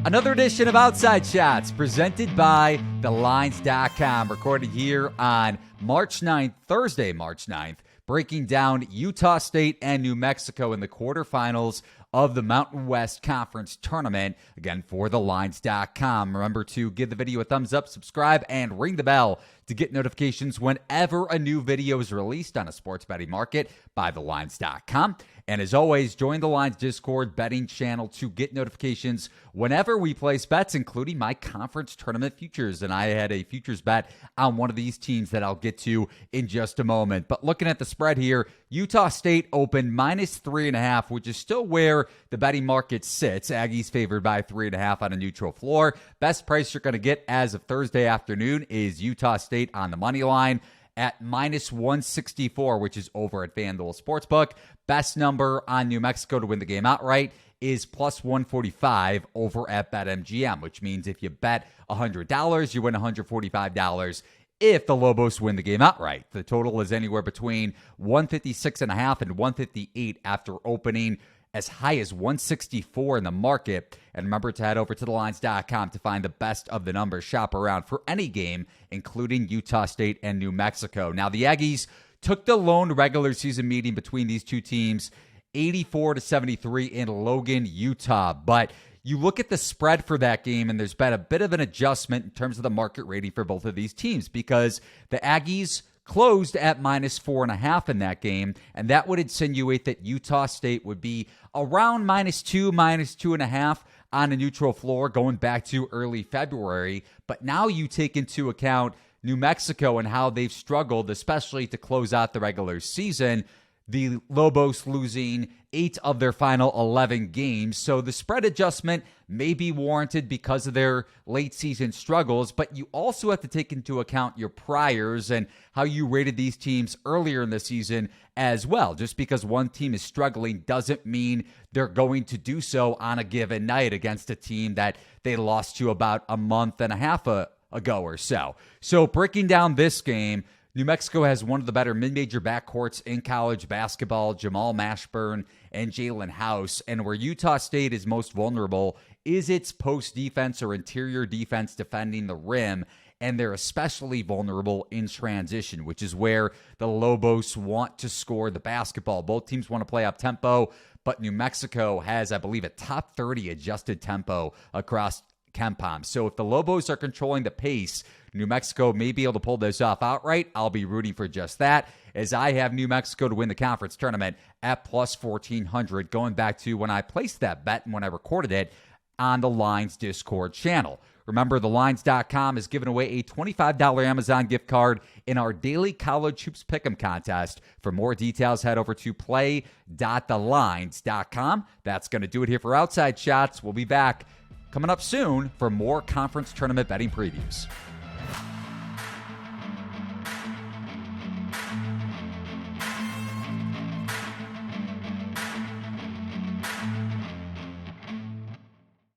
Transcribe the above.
Another edition of Outside Shots presented by thelines.com, recorded here on March 9th, Thursday, March 9th, breaking down Utah State and New Mexico in the quarterfinals of the Mountain West Conference Tournament, again, for thelines.com. Remember to give the video a thumbs up, subscribe, and ring the bell to get notifications whenever a new video is released on a sports betting market by thelines.com. And as always, join the Lines Discord betting channel to get notifications whenever we place bets, including my conference tournament futures. And I had a futures bet on one of these teams that I'll get to in just a moment. But looking at the spread here, Utah State opened -3.5, which is still where the betting market sits. Aggies favored by 3.5 on a neutral floor. Best price you're going to get as of Thursday afternoon is Utah State on the money line at -164, which is over at FanDuel Sportsbook. Best number on New Mexico to win the game outright is +145 over at BetMGM, which means if you bet $100, you win $145 if the Lobos win the game outright. The total is anywhere between 156.5 and 158 after opening as high as 164 in the market. And remember to head over to thelines.com to find the best of the numbers. Shop around for any game, including Utah State and New Mexico. Now, the Aggies took the lone regular season meeting between these two teams, 84-73 in Logan, Utah. But you look at the spread for that game, and there's been a bit of an adjustment in terms of the market rating for both of these teams because the Aggies closed at -4.5 in that game, and that would insinuate that Utah State would be around -2, -2.5 on a neutral floor going back to early February. But now you take into account New Mexico and how they've struggled, especially to close out the regular season. The Lobos losing 8 of their final 11 games. So the spread adjustment may be warranted because of their late season struggles, but you also have to take into account your priors and how you rated these teams earlier in the season as well. Just because one team is struggling doesn't mean they're going to do so on a given night against a team that they lost to about a month and a half ago or so. So breaking down this game, New Mexico has one of the better mid-major backcourts in college basketball, Jamal Mashburn and Jalen House. And where Utah State is most vulnerable is its post defense or interior defense defending the rim. And they're especially vulnerable in transition, which is where the Lobos want to score the basketball. Both teams want to play up tempo, but New Mexico has, I believe, a top 30 adjusted tempo across KenPom. So if the Lobos are controlling the pace, New Mexico may be able to pull this off outright. I'll be rooting for just that, as I have New Mexico to win the conference tournament at +1,400, going back to when I placed that bet and when I recorded it on the Lines Discord channel. Remember, thelines.com is giving away a $25 Amazon gift card in our daily college hoops pick'em contest. For more details, head over to play.thelines.com. That's going to do it here for Outside Shots. We'll be back coming up soon for more conference tournament betting previews.